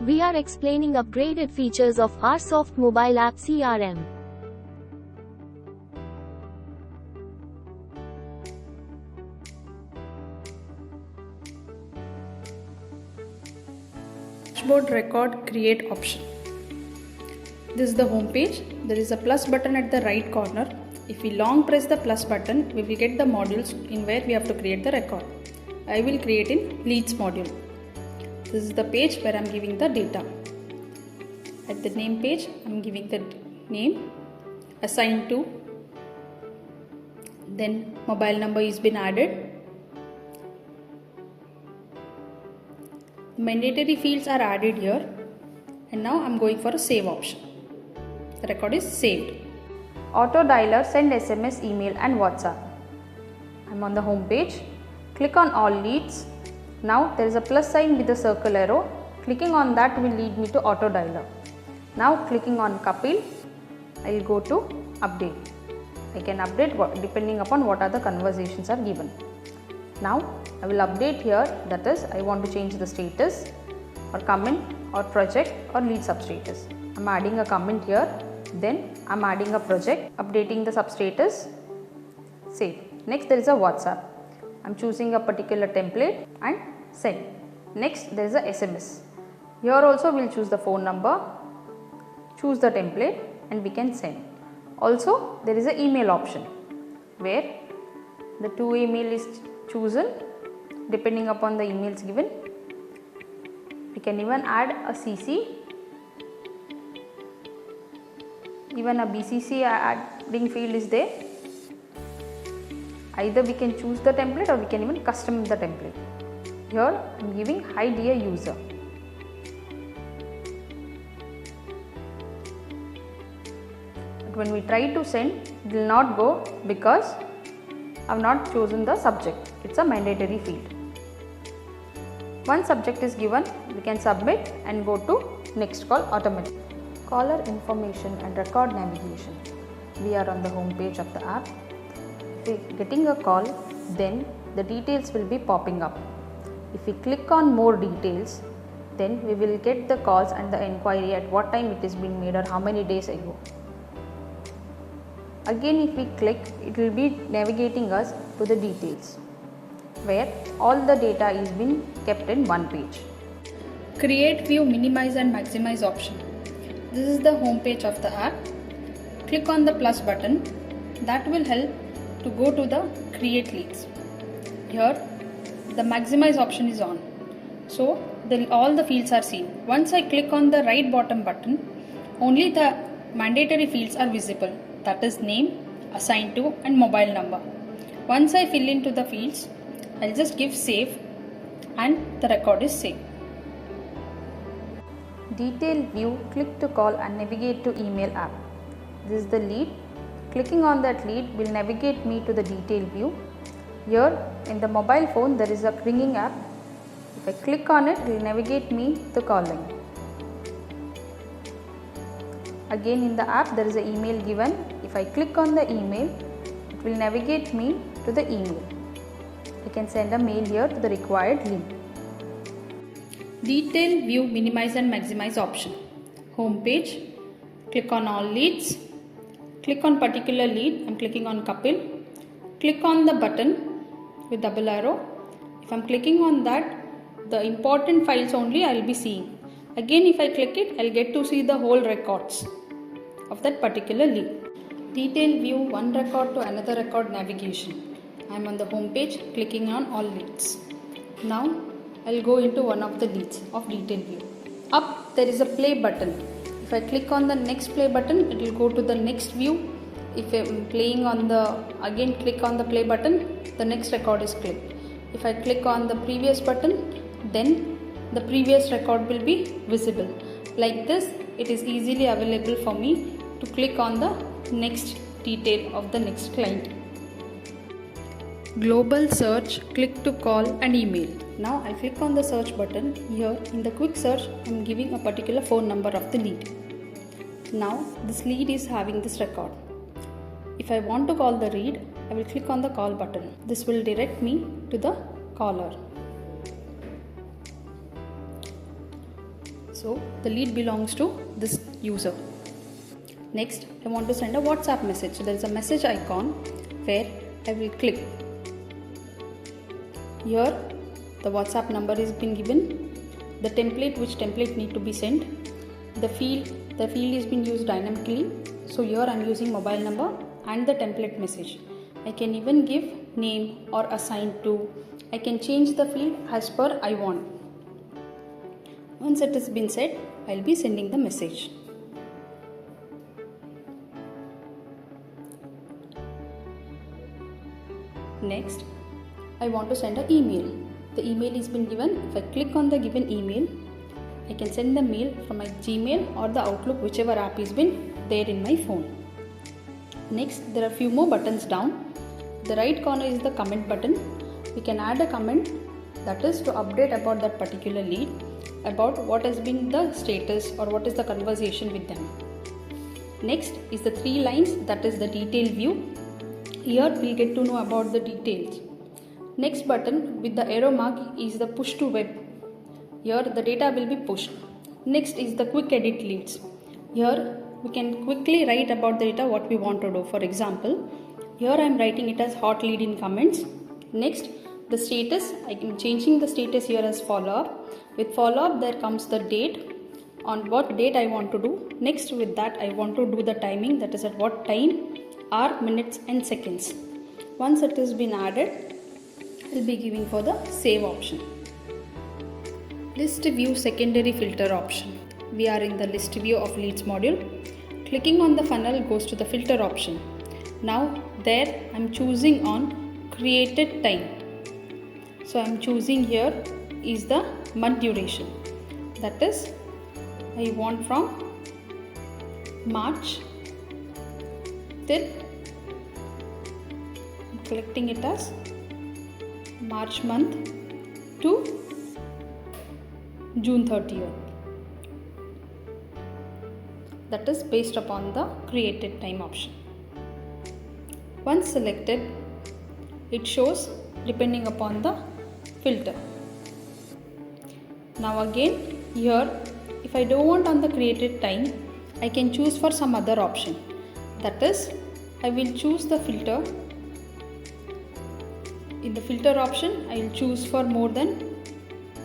We are explaining upgraded features of RSoft Mobile App CRM. Dashboard record create option. This is the home page. There is a plus button at the right corner. If we long press the plus button, we will get the modules in where we have to create the record. I will create in leads module. This is the page where I am giving the data. At the name page, I am giving the name, assigned to, then mobile number is been added. Mandatory fields are added here, and now I am going for a save option. The record is saved. Auto dialer send SMS, email and WhatsApp. I am on the home page. Click on all leads. Now there is a plus sign with a circle arrow. Clicking on that will lead me to auto dialer. Now clicking on Kapil, I will go to update. I can update depending upon what are the conversations are given. Now I will update here, that is I want to change the status or comment or project or lead substatus. I am adding a comment here, then I am adding a project, updating the substatus, save. Next there is a WhatsApp. I am choosing a particular template and send. Next there is a SMS. Here also we will choose the phone number, choose the template and we can send. Also there is an email option where the to email is chosen depending upon the emails given. We can even add a CC, even a BCC adding field is there. Either we can choose the template or we can even custom the template. Here I am giving hi dear user. But when we try to send, it will not go because I have not chosen the subject. It's a mandatory field. Once subject is given, we can submit and go to next call automatically. Caller information and record navigation. We are on the home page of the app. If we are getting a call, then the details will be popping up. If we click on more details, then we will get the calls and the inquiry at what time it is being made or how many days ago. Again if we click, it will be navigating us to the details where all the data is being kept in one page. Create, view, minimize and maximize option. This is the home page of the app. Click on the plus button. That will help to go to the create leads. Here the maximize option is on. So all the fields are seen. Once I click on the right bottom button, only the mandatory fields are visible. That is name, assigned to and mobile number. Once I fill into the fields, I'll just give save and the record is saved. Detail view, click to call and navigate to email app. This is the lead. Clicking on that lead will navigate me to the detail view. Here in the mobile phone there is a ringing app. If I click on it, it will navigate me to calling. Again in the app there is an email given. If I click on the email, it will navigate me to the email. I can send a mail here to the required link. Detail, view, minimize and maximize option. Home page. Click on all leads. Click on particular lead. I am clicking on Kapil. Click on the button with double arrow. If I am clicking on that, the important files only I will be seeing. Again if I click it, I will get to see the whole records of that particular lead. Detail view, one record to another record navigation. I am on the home page clicking on all leads. Now I will go into one of the leads of detail view. Up there is a play button. If I click on the next play button, it will go to the next view. If I am playing on again click on the play button, the next record is clicked. If I click on the previous button, then the previous record will be visible. Like this, it is easily available for me to click on the next detail of the next client. Global search, click to call and email. Now I click on the search button. Here in the quick search, I am giving a particular phone number of the lead. Now this lead is having this record. If I want to call the lead, I will click on the call button. This will direct me to the caller. So the lead belongs to this user. Next, I want to send a WhatsApp message. So there is a message icon where I will click. Here the WhatsApp number is been given, the template, which template need to be sent, the field is being used dynamically. So here I am using mobile number and the template message. I can even give name or assign to. I can change the field as per I want. Once it has been set, I will be sending the message. Next, I want to send an email. The email is been given. If I click on the given email, I can send the mail from my Gmail or the Outlook, whichever app is been there in my phone. Next, there are few more buttons down. The right corner is the comment button. We can add a comment, that is to update about that particular lead, about what has been the status or what is the conversation with them. Next is the 3 lines, that is the detail view. Here we'll get to know about the details. Next button with the arrow mark is the push to web. Here the data will be pushed. Next is the quick edit leads. Here we can quickly write about the data what we want to do. For example, here I am writing it as hot lead in comments. Next, the status, I am changing the status here as follow up. With follow up there comes the date, on what date I want to do. Next, with that I want to do the timing, that is at what time, hour, minutes and seconds. Once it has been added, I will be giving for the save option. List view secondary filter option. We are in the list view of leads module. Clicking on the funnel goes to the filter option. Now there I am choosing on created time. So I am choosing here is the month duration. That is, I want from March till, I am collecting it as March month to June 30th. That is based upon the created time option. Once selected, it shows depending upon the filter. Now again here, if I don't want on the created time, I can choose for some other option. That is, I will choose the filter. In the filter option, I will choose for more than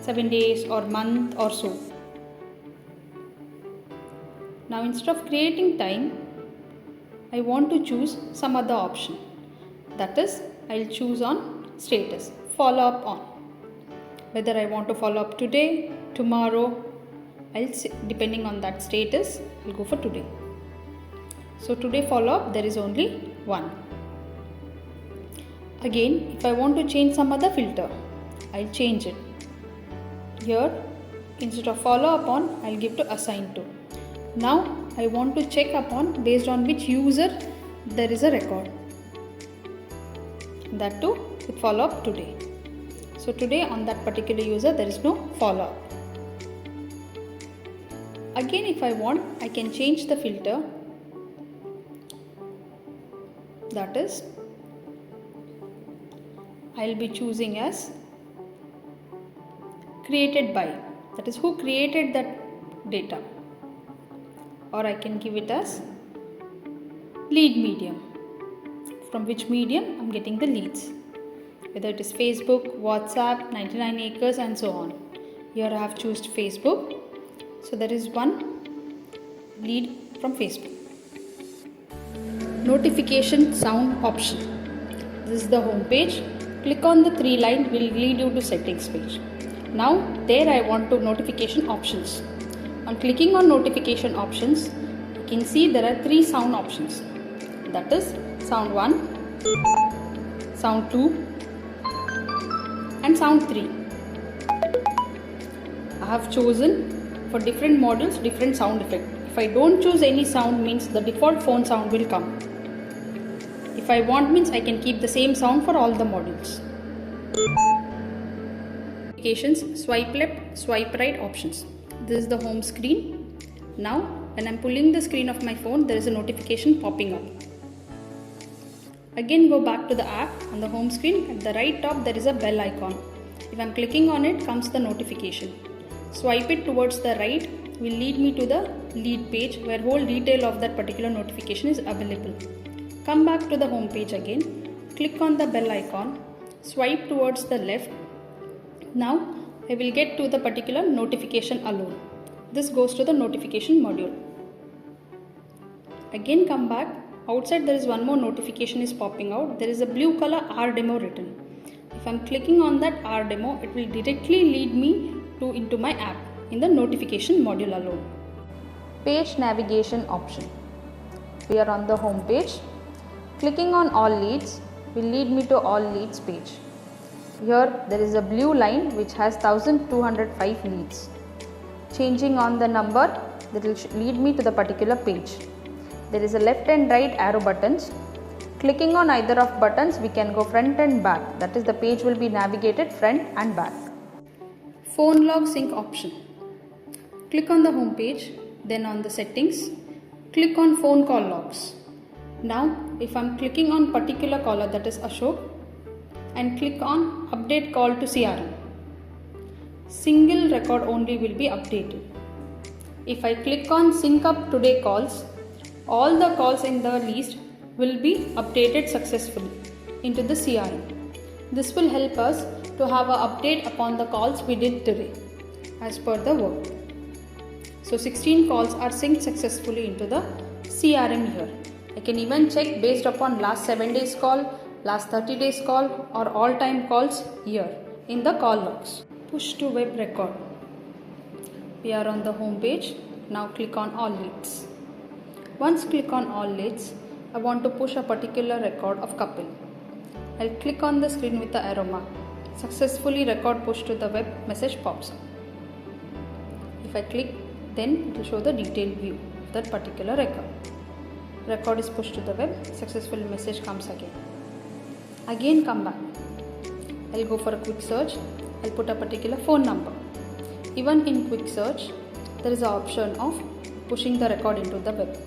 7 days or month or so. Now instead of creating time, I want to choose some other option. That is, I will choose on status, follow up on. Whether I want to follow up today, tomorrow, depending on that status, I will go for today. So today follow up, there is only one. Again, if I want to change some other filter, I will change it. Here, instead of follow up on, I will give to assign to. Now I want to check upon based on which user there is a record. That too with follow up today. So today on that particular user there is no follow up. Again, if I want, I can change the filter. That is, I will be choosing as created by. That is, who created that data. Or I can give it as lead medium. From which medium I am getting the leads. Whether it is Facebook, WhatsApp, 99 acres and so on. Here I have chosen Facebook. So there is one lead from Facebook. Notification sound option. This is the home page. Click on the 3 line, will lead you to settings page. Now there I want to notification options. On clicking on notification options, you can see there are 3 sound options. That is sound 1, sound 2 and sound 3. I have chosen for different models different sound effect. If I don't choose any sound means the default phone sound will come. If I want means I can keep the same sound for all the models. Notifications, swipe left, swipe right options. This is the home screen. Now when I am pulling the screen of my phone, there is a notification popping up. Again go back to the app. On the home screen at the right top there is a bell icon. If I am clicking on it, comes the notification. Swipe it towards the right will lead me to the lead page where whole detail of that particular notification is available. Come back to the home page again, click on the bell icon, swipe towards the left. Now I will get to the particular notification alone. This goes to the notification module. Again come back. Outside there is one more notification is popping out. There is a blue color R demo written. If I am clicking on that R demo, it will directly lead me into my app in the notification module alone. Page navigation option. We are on the home page. Clicking on all leads will lead me to all leads page. Here there is a blue line which has 1205 leads. Changing on the number, that will lead me to the particular page. There is a left and right arrow buttons. Clicking on either of buttons, we can go front and back. That is, the page will be navigated front and back. Phone log sync option. Click on the home page, then on the settings, click on phone call logs. Now, if I am clicking on particular caller, that is Ashok, and click on update call to CRM, single record only will be updated. If I click on sync up today calls, all the calls in the list will be updated successfully into the CRM. This will help us to have an update upon the calls we did today as per the work. So 16 calls are synced successfully into the CRM here. I can even check based upon last 7 days call, last 30 days call, or all time calls here in the call logs. Push to web record. We are on the home page. Now click on all leads. Once click on all leads, I want to push a particular record of Kapil. I'll click on the screen with the arrow mark. Successfully record push to the web message pops up. If I click, then it will show the detailed view of that particular record. Record is pushed to the web, successful message comes again. Again come back. I'll go for a quick search. I'll put a particular phone number. Even in quick search, there is an option of pushing the record into the web.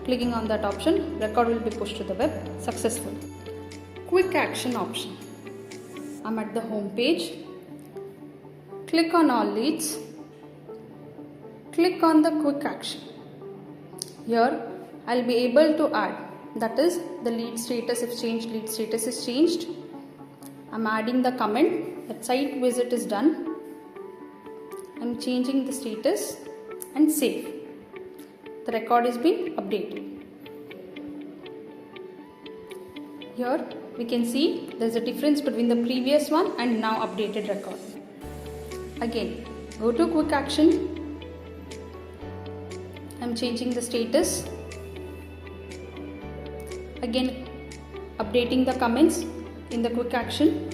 Clicking on that option, record will be pushed to the web successfully. Quick action option. I'm at the home page. Click on all leads. Click on the quick action. Here I'll be able to add, that is, the lead status if changed, lead status is changed. I'm adding the comment that site visit is done. I'm changing the status and save. The record is being updated. Here we can see there's a difference between the previous one and now updated record. Again, go to quick action. I'm changing the status. Again, updating the comments in the quick action.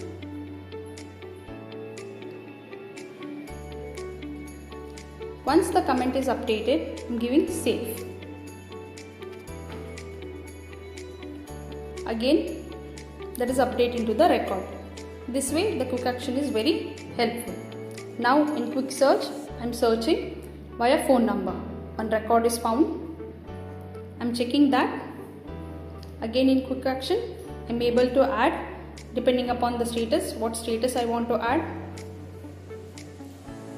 Once the comment is updated, I'm giving save. Again, that is update into the record. This way the quick action is very helpful. Now in quick search, I'm searching via phone number. One record is found. I'm checking that. Again in quick action, I'm able to add depending upon the status, what status I want to add.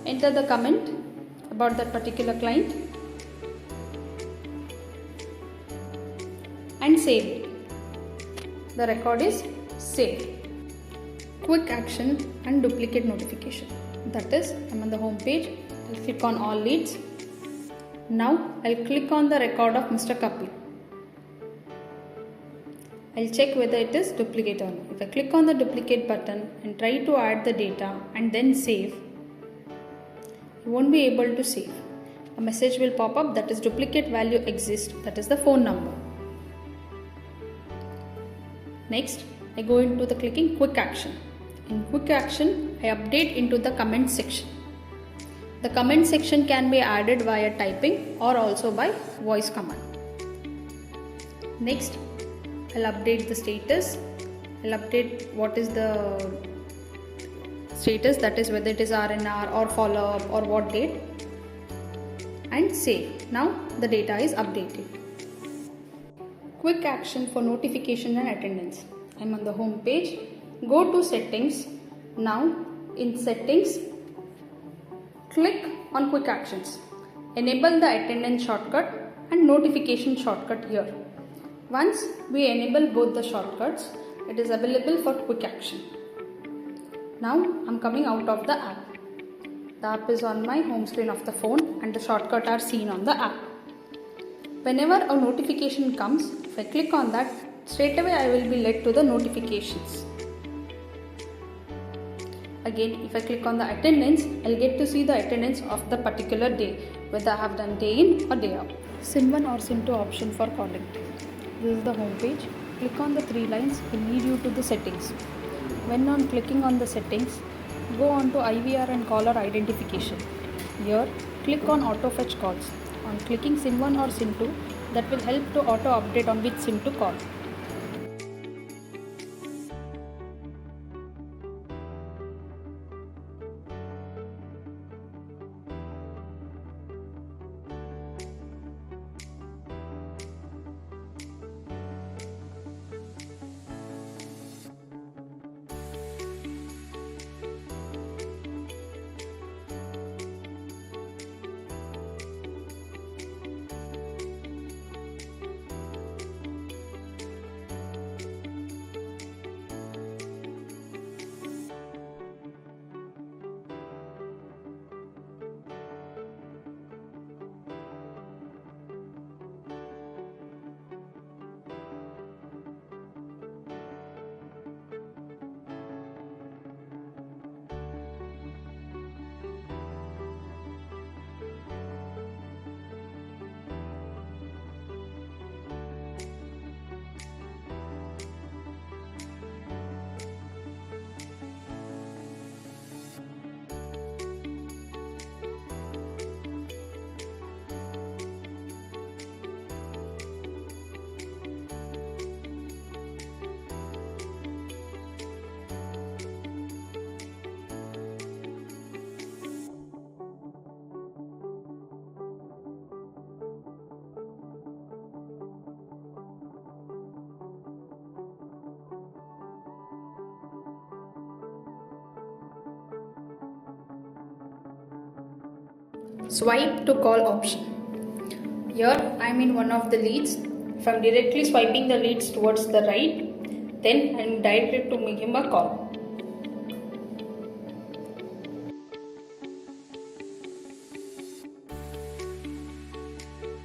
Enter the comment about that particular client and save it. The record is saved. Quick action and duplicate notification. That is, I'm on the home page. I'll click on all leads. Now I'll click on the record of Mr. Kapil. I'll check whether it is duplicate or not. If I click on the duplicate button and try to add the data and then save, you won't be able to save. A message will pop up that is duplicate value exists, that is the phone number. Next, I go into the clicking quick action. In quick action, I update into the comment section. The comment section can be added via typing or also by voice command. Next, I'll update the status. I'll update what is the status, that is whether it is RNR or follow up or what date, and save. Now the data is updated. Quick action for notification and attendance. I'm on the home page. Go to settings. Now in settings, click on quick actions. enable the attendance shortcut and notification shortcut here. Once we enable both the shortcuts, it is available for quick action. Now I'm coming out of the app. The app is on my home screen of the phone and the shortcuts are seen on the app. Whenever a notification comes, if I click on that, straight away I will be led to the notifications. Again, if I click on the attendance, I'll get to see the attendance of the particular day, whether I have done day in or day out. SIM1 or SIM2 option for calling. This is the home page. Click on the three lines will lead you to the settings. When on clicking on the settings, go on to IVR and caller identification. Here, click on auto fetch calls. On clicking SIM1 or SIM2, that will help to auto update on which SIM to call. Swipe to call option. Here I am in one of the leads. If I am directly swiping the leads towards the right, then I am directed to make him a call.